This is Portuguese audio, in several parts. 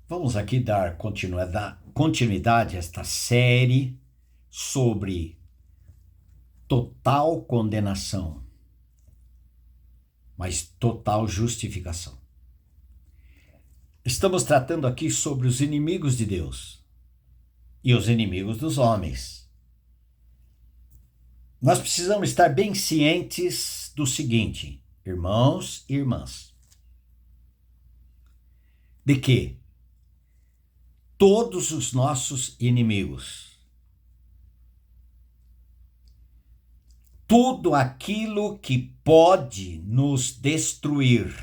Vamos aqui dar continuidade a esta série sobre total condenação, mas total justificação. Estamos tratando aqui sobre os inimigos de Deus e os inimigos dos homens. Nós precisamos estar bem cientes do seguinte, irmãos e irmãs, de que todos os nossos inimigos, tudo aquilo que pode nos destruir,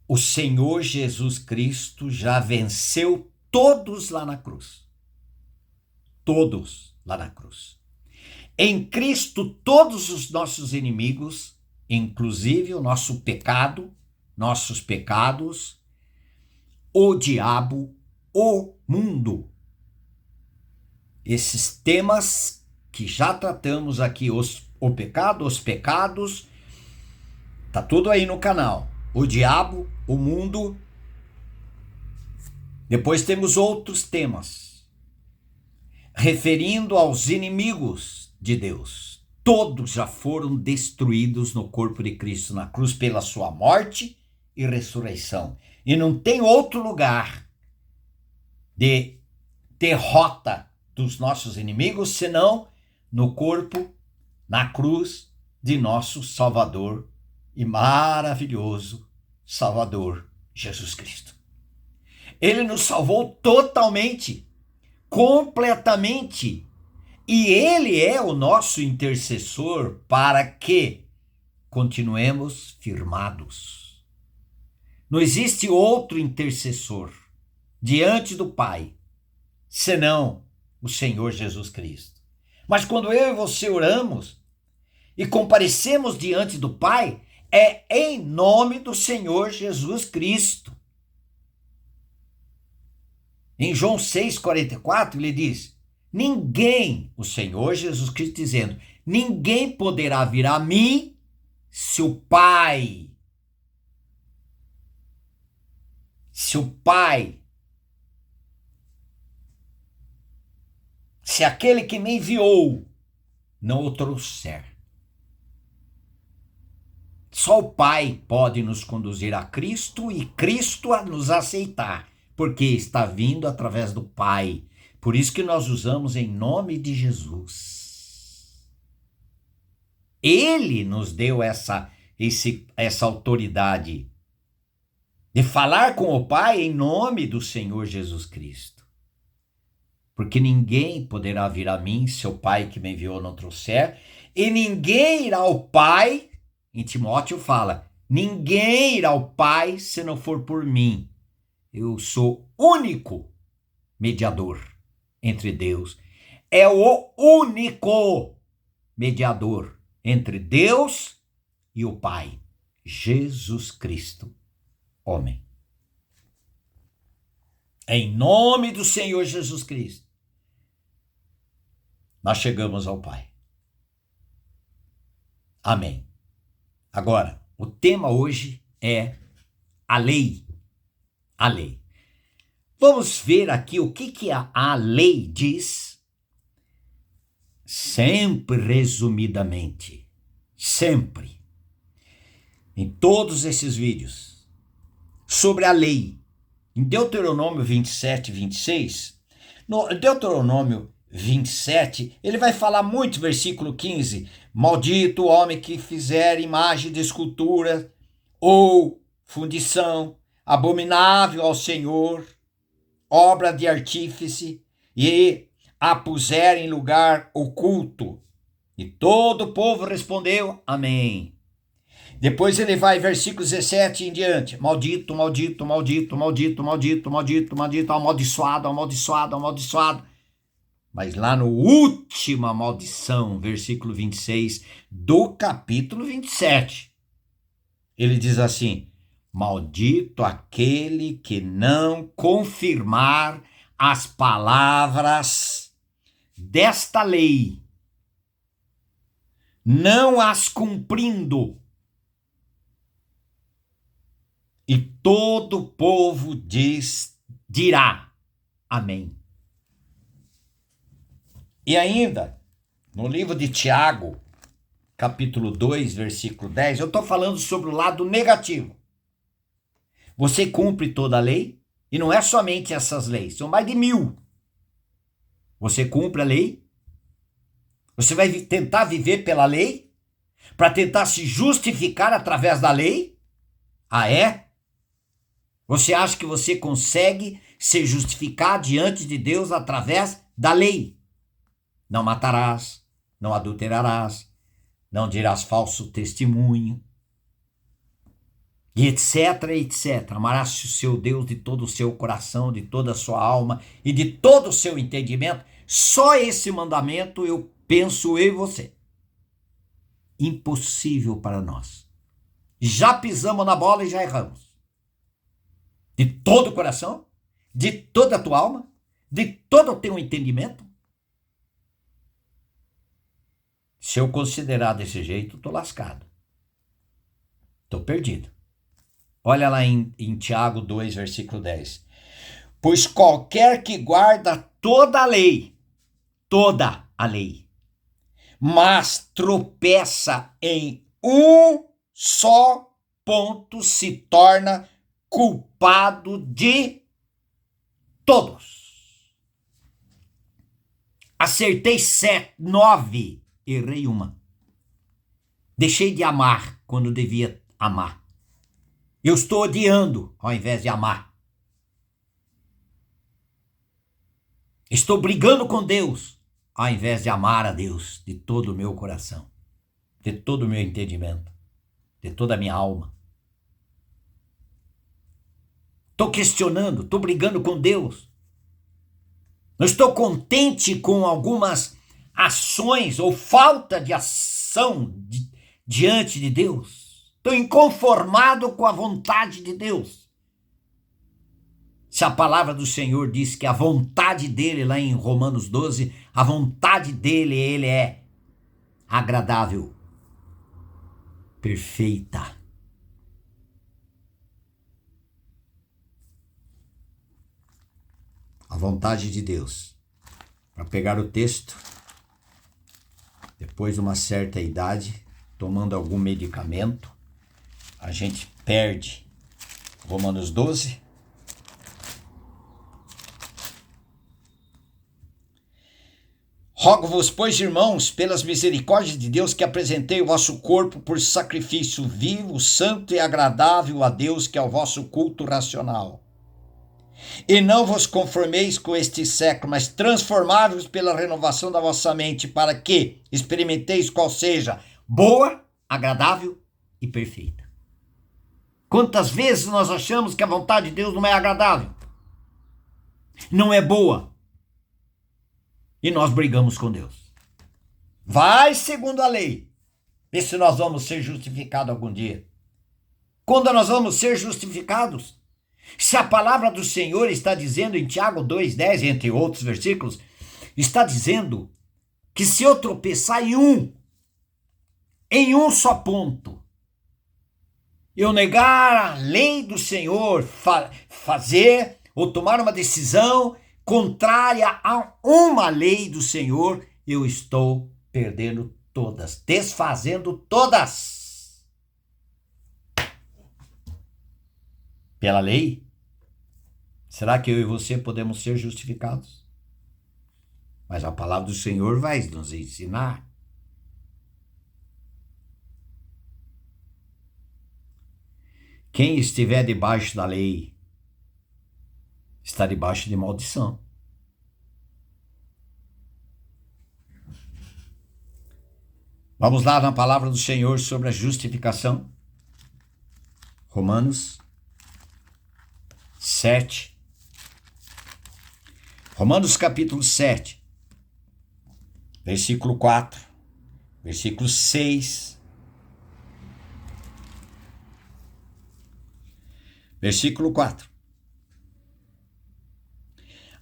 o Senhor Jesus Cristo já venceu todos lá na cruz. Todos lá na cruz. Em Cristo, todos os nossos inimigos, inclusive o nosso pecado, nossos pecados, o diabo, o mundo. Esses temas que já tratamos aqui, o pecado, os pecados, tá tudo aí no canal. O diabo, o mundo. Depois temos outros temas, referindo aos inimigos de Deus. Todos já foram destruídos no corpo de Cristo na cruz pela sua morte e ressurreição. E não tem outro lugar de derrota dos nossos inimigos senão no corpo, na cruz de nosso Salvador e maravilhoso Salvador Jesus Cristo. Ele nos salvou totalmente, completamente, e ele é o nosso intercessor para que continuemos firmados. Não existe outro intercessor diante do Pai, senão o Senhor Jesus Cristo. Mas quando eu e você oramos e comparecemos diante do Pai, é em nome do Senhor Jesus Cristo. Em João 6,44, ele diz, ninguém, o Senhor Jesus Cristo dizendo, ninguém poderá vir a mim se o Pai se aquele que me enviou não o trouxer. Só o Pai pode nos conduzir a Cristo e Cristo a nos aceitar, porque está vindo através do Pai. Por isso que nós usamos em nome de Jesus. Ele nos deu essa autoridade de falar com o Pai em nome do Senhor Jesus Cristo. Porque ninguém poderá vir a mim se o Pai que me enviou não trouxer, e ninguém irá ao Pai, em Timóteo fala, ninguém irá ao Pai se não for por mim. Eu sou único mediador entre Deus. É o único mediador entre Deus e o Pai, Jesus Cristo. Homem. Em nome do Senhor Jesus Cristo, nós chegamos ao Pai. Amém. Agora, o tema hoje é a lei. A lei. Vamos ver aqui o que a lei diz, sempre resumidamente. Sempre. Em todos esses vídeos. Sobre a lei. Em Deuteronômio 27, 26, no Deuteronômio 27, ele vai falar muito, versículo 15, maldito o homem que fizer imagem de escultura ou fundição, abominável ao Senhor, obra de artífice, e a puser em lugar oculto. E todo o povo respondeu, amém. Depois ele vai, versículo 17 em diante. Maldito, maldito, maldito, maldito, maldito, maldito, maldito, amaldiçoado, amaldiçoado, amaldiçoado. Mas lá no última maldição, versículo 26 do capítulo 27, ele diz assim, maldito aquele que não confirmar as palavras desta lei, não as cumprindo, E todo o povo dirá amém. E ainda, no livro de Tiago, capítulo 2, versículo 10, eu estou falando sobre o lado negativo. Você cumpre toda a lei, e não é somente essas leis, são mais de 1000. Você cumpre a lei, você vai tentar viver pela lei, para tentar se justificar através da lei? Ah, é? Você acha que você consegue se justificar diante de Deus através da lei? Não matarás, não adulterarás, não dirás falso testemunho, e etc, etc. Amarás o seu Deus de todo o seu coração, de toda a sua alma e de todo o seu entendimento. Só esse mandamento eu penso eu e você. Impossível para nós. Já pisamos na bola e já erramos. De todo o coração, de toda a tua alma, de todo o teu entendimento. Se eu considerar desse jeito, estou lascado. Estou perdido. Olha lá em Tiago 2, versículo 10. Pois qualquer que guarda toda a lei, mas tropeça em um só ponto, se torna culpado de todos. Acertei 9, errei 1. Deixei de amar quando devia amar. Eu estou odiando ao invés de amar. Estou brigando com Deus ao invés de amar a Deus de todo o meu coração, de todo o meu entendimento, de toda a minha alma. Estou questionando, estou brigando com Deus. Não estou contente com algumas ações ou falta de ação diante de Deus. Estou inconformado com a vontade de Deus. Se a palavra do Senhor diz que a vontade dele, lá em Romanos 12, a vontade dele, ele é agradável, perfeita. A vontade de Deus. Para pegar o texto, depois de uma certa idade, tomando algum medicamento, a gente perde. Romanos 12. Rogo-vos, pois, irmãos, pelas misericórdias de Deus, que apresentei o vosso corpo por sacrifício vivo, santo e agradável a Deus, que é o vosso culto racional. E não vos conformeis com este século, mas transformai-vos pela renovação da vossa mente, para que experimenteis qual seja boa, agradável e perfeita. Quantas vezes nós achamos que a vontade de Deus não é agradável, não é boa, e nós brigamos com Deus. Vai segundo a lei, vê se nós vamos ser justificados algum dia. Quando nós vamos ser justificados? Se a palavra do Senhor está dizendo em Tiago 2,10, entre outros versículos, está dizendo que se eu tropeçar em um só ponto, eu negar a lei do Senhor, fazer ou tomar uma decisão contrária a uma lei do Senhor, eu estou perdendo todas, desfazendo todas. Pela lei? Será que eu e você podemos ser justificados? Mas a palavra do Senhor vai nos ensinar. Quem estiver debaixo da lei está debaixo de maldição. Vamos lá na palavra do Senhor sobre a justificação. Romanos 7. Romanos capítulo 7, versículo 4, versículo 6, versículo 4.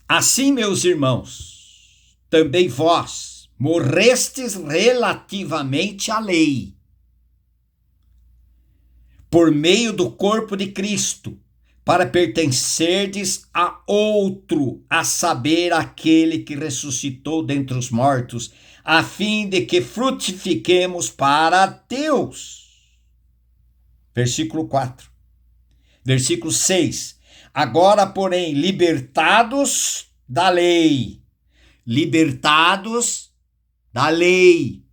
Assim, meus irmãos, também vós morrestes relativamente à lei, por meio do corpo de Cristo, para pertencerdes a outro, a saber, aquele que ressuscitou dentre os mortos, a fim de que frutifiquemos para Deus. Versículo 4. Versículo 6. Agora, porém, libertados da lei. Libertados da lei.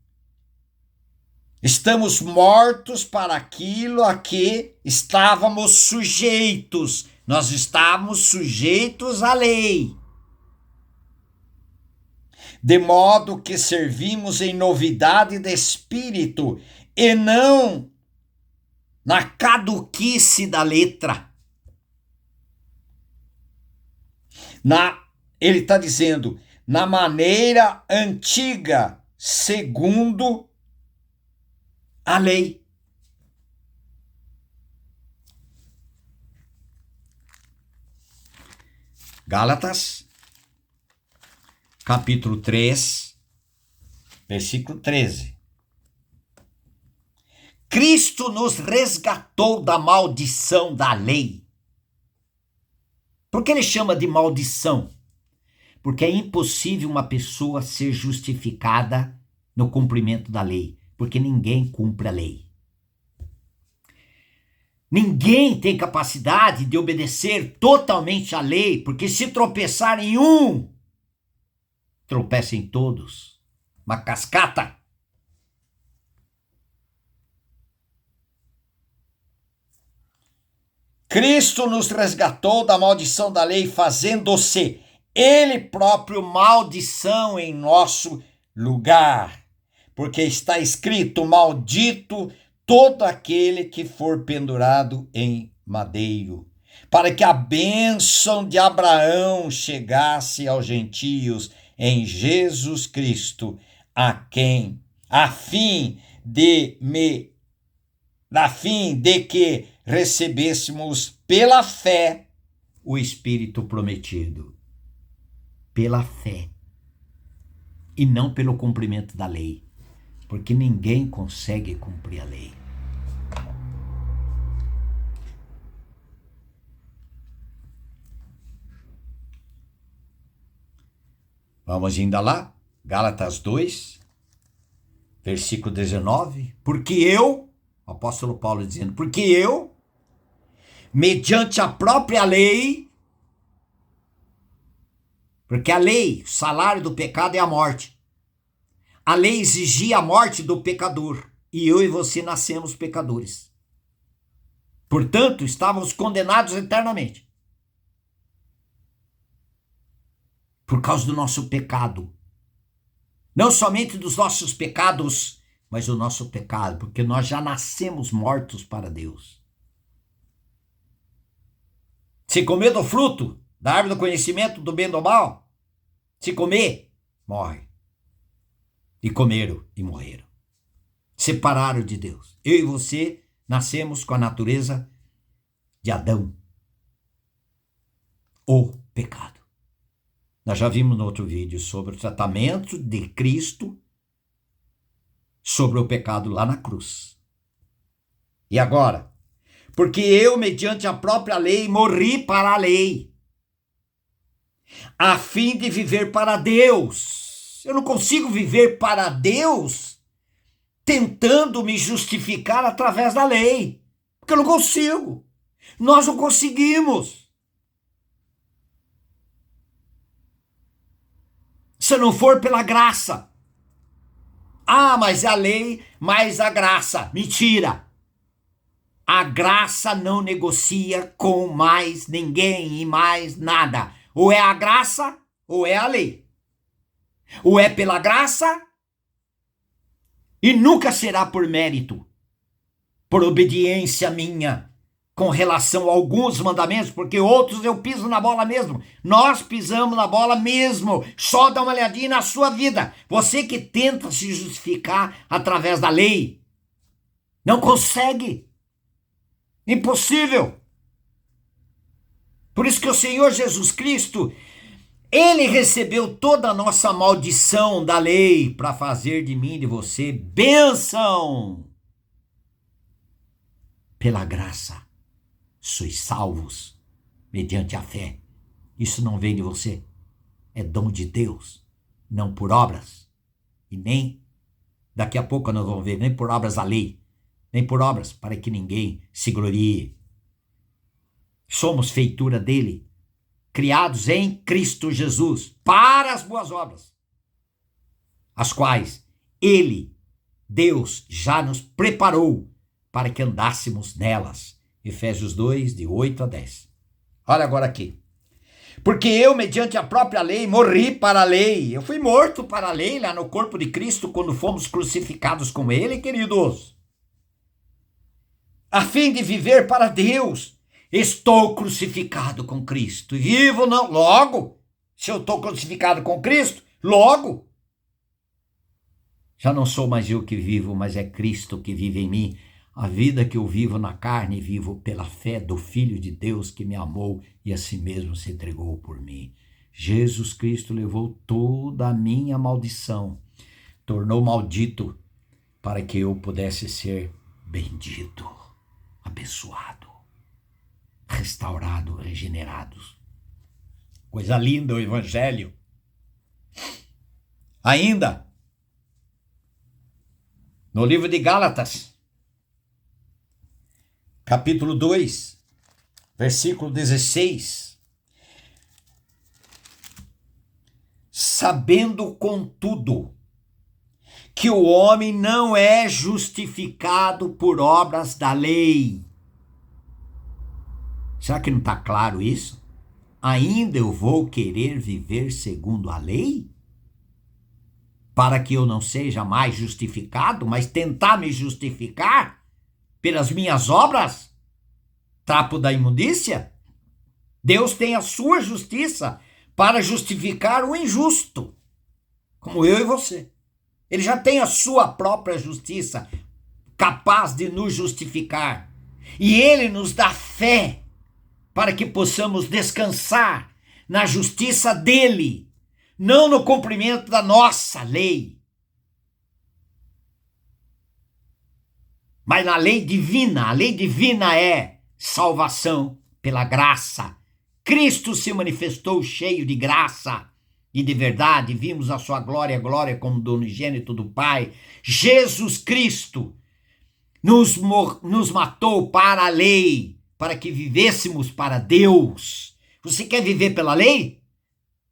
Estamos mortos para aquilo a que estávamos sujeitos. Nós estávamos sujeitos à lei. De modo que servimos em novidade de espírito e não na caduquice da letra. Ele está dizendo, na maneira antiga, segundo a lei. Gálatas, capítulo 3, versículo 13. Cristo nos resgatou da maldição da lei. Por que ele chama de maldição? Porque é impossível uma pessoa ser justificada no cumprimento da lei, porque ninguém cumpre a lei. Ninguém tem capacidade de obedecer totalmente à lei, porque se tropeçar em um, tropeça em todos. Uma cascata. Cristo nos resgatou da maldição da lei, fazendo-se Ele próprio maldição em nosso lugar. Porque está escrito, maldito todo aquele que for pendurado em madeiro, para que a bênção de Abraão chegasse aos gentios em Jesus Cristo, a fim de que recebêssemos pela fé o Espírito prometido. Pela fé. E não pelo cumprimento da lei. Porque ninguém consegue cumprir a lei. Vamos ainda lá. Gálatas 2, versículo 19. O apóstolo Paulo dizendo, porque eu, mediante a própria lei, porque a lei, o salário do pecado é a morte. A lei exigia a morte do pecador, e eu e você nascemos pecadores. Portanto, estávamos condenados eternamente. Por causa do nosso pecado. Não somente dos nossos pecados, mas do nosso pecado, porque nós já nascemos mortos para Deus. Se comer do fruto da árvore do conhecimento do bem e do mal, se comer, morre. E comeram e morreram. Separaram de Deus. Eu e você nascemos com a natureza de Adão. O pecado. Nós já vimos no outro vídeo sobre o tratamento de Cristo sobre o pecado lá na cruz. E agora? Porque eu, mediante a própria lei, morri para a lei, a fim de viver para Deus. Eu não consigo viver para Deus tentando me justificar através da lei. Porque eu não consigo. Nós não conseguimos. Se não for pela graça. Ah, mas a lei, mais a graça. Mentira. A graça não negocia com mais ninguém e mais nada. Ou é a graça ou é a lei. Ou é pela graça e nunca será por mérito, por obediência minha, com relação a alguns mandamentos, porque outros eu piso na bola mesmo. Nós pisamos na bola mesmo. Só dá uma olhadinha na sua vida. Você que tenta se justificar através da lei, não consegue. Impossível. Por isso que o Senhor Jesus Cristo, Ele recebeu toda a nossa maldição da lei para fazer de mim e de você bênção. pela graça sois salvos mediante a fé. Isso não vem de você, é dom de Deus, não por obras. E nem, daqui a pouco nós vamos ver, nem por obras da lei, nem por obras para que ninguém se glorie. Somos feitura dele, criados em Cristo Jesus, para as boas obras, as quais ele, Deus, já nos preparou para que andássemos nelas. Efésios 2, de 8 a 10. Olha agora aqui. Porque eu, mediante a própria lei, morri para a lei. Eu fui morto para a lei lá no corpo de Cristo quando fomos crucificados com ele, queridos. A fim de viver para Deus. Estou crucificado com Cristo. Vivo não, logo. Se eu estou crucificado com Cristo, logo. Já não sou mais eu que vivo, mas é Cristo que vive em mim. A vida que eu vivo na carne, vivo pela fé do Filho de Deus que me amou e a si mesmo se entregou por mim. Jesus Cristo levou toda a minha maldição, tornou maldito para que eu pudesse ser bendito, abençoado, restaurado, regenerado. Coisa linda o Evangelho. Ainda, no livro de Gálatas, capítulo 2, versículo 16. Sabendo, contudo, que o homem não é justificado por obras da lei. Será que não está claro isso? Ainda eu vou querer viver segundo a lei? Para que eu não seja mais justificado, mas tentar me justificar pelas minhas obras? Trapo da imundícia? Deus tem a sua justiça para justificar o injusto, como eu e você. Ele já tem a sua própria justiça, capaz de nos justificar. E ele nos dá fé para que possamos descansar na justiça dele, não no cumprimento da nossa lei, mas na lei divina. A lei divina é salvação pela graça. Cristo se manifestou cheio de graça e de verdade. Vimos a sua glória, glória como do unigênito do Pai. Jesus Cristo nos matou para a lei, para que vivêssemos para Deus. Você quer viver pela lei?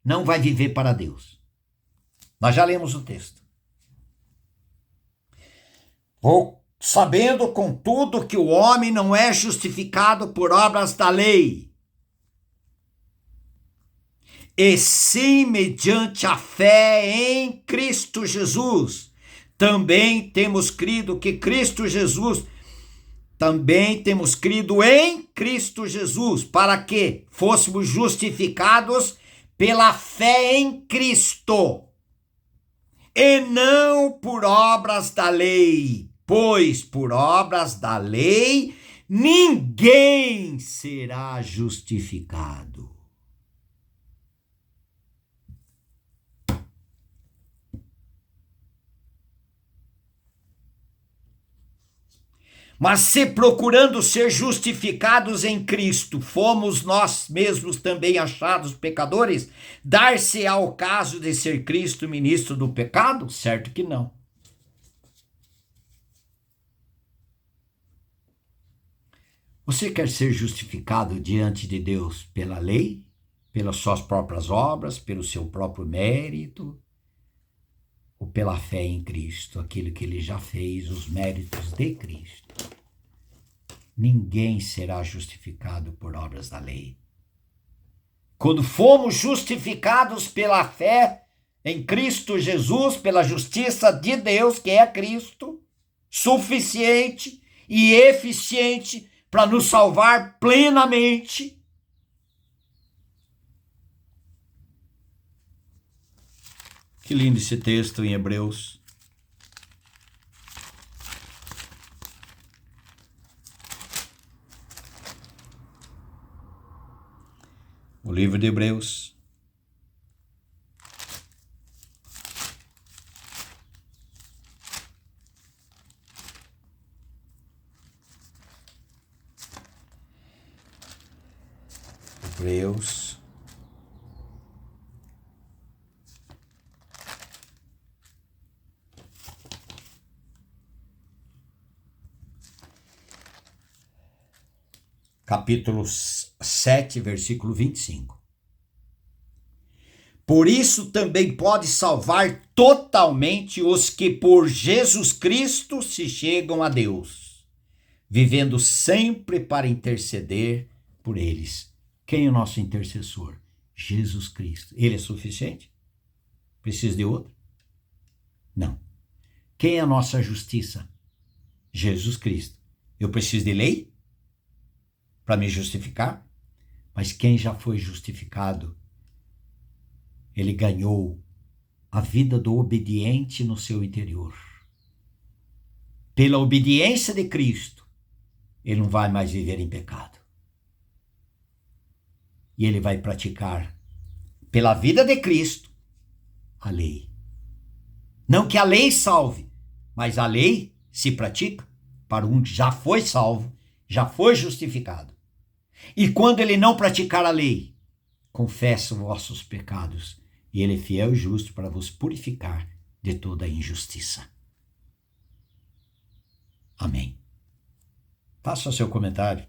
Não vai viver para Deus. Nós já lemos o texto. Sabendo, contudo, que o homem não é justificado por obras da lei, e sim mediante a fé em Cristo Jesus. Também temos crido em Cristo Jesus, para que fôssemos justificados pela fé em Cristo, e não por obras da lei, pois por obras da lei ninguém será justificado. Mas se procurando ser justificados em Cristo, fomos nós mesmos também achados pecadores, dar-se ao caso de ser Cristo ministro do pecado? Certo que não. Você quer ser justificado diante de Deus pela lei, pelas suas próprias obras, pelo seu próprio mérito, ou pela fé em Cristo, aquilo que ele já fez, os méritos de Cristo? Ninguém será justificado por obras da lei. Quando fomos justificados pela fé em Cristo Jesus, pela justiça de Deus, que é Cristo, suficiente e eficiente para nos salvar plenamente, que lindo esse texto em Hebreus. O livro de Hebreus, Hebreus. Capítulo 7, versículo 25. Por isso também pode salvar totalmente os que por Jesus Cristo se chegam a Deus, vivendo sempre para interceder por eles. Quem é o nosso intercessor? Jesus Cristo. Ele é suficiente? Precisa de outro? Não. Quem é a nossa justiça? Jesus Cristo. Eu preciso de lei para me justificar? Mas quem já foi justificado, ele ganhou a vida do obediente no seu interior. Pela obediência de Cristo, ele não vai mais viver em pecado. E ele vai praticar, pela vida de Cristo, a lei. Não que a lei salve, mas a lei se pratica para um que já foi salvo, já foi justificado. E quando ele não praticar a lei, confessa os vossos pecados, e ele é fiel e justo para vos purificar de toda a injustiça. Amém. Faça o seu comentário.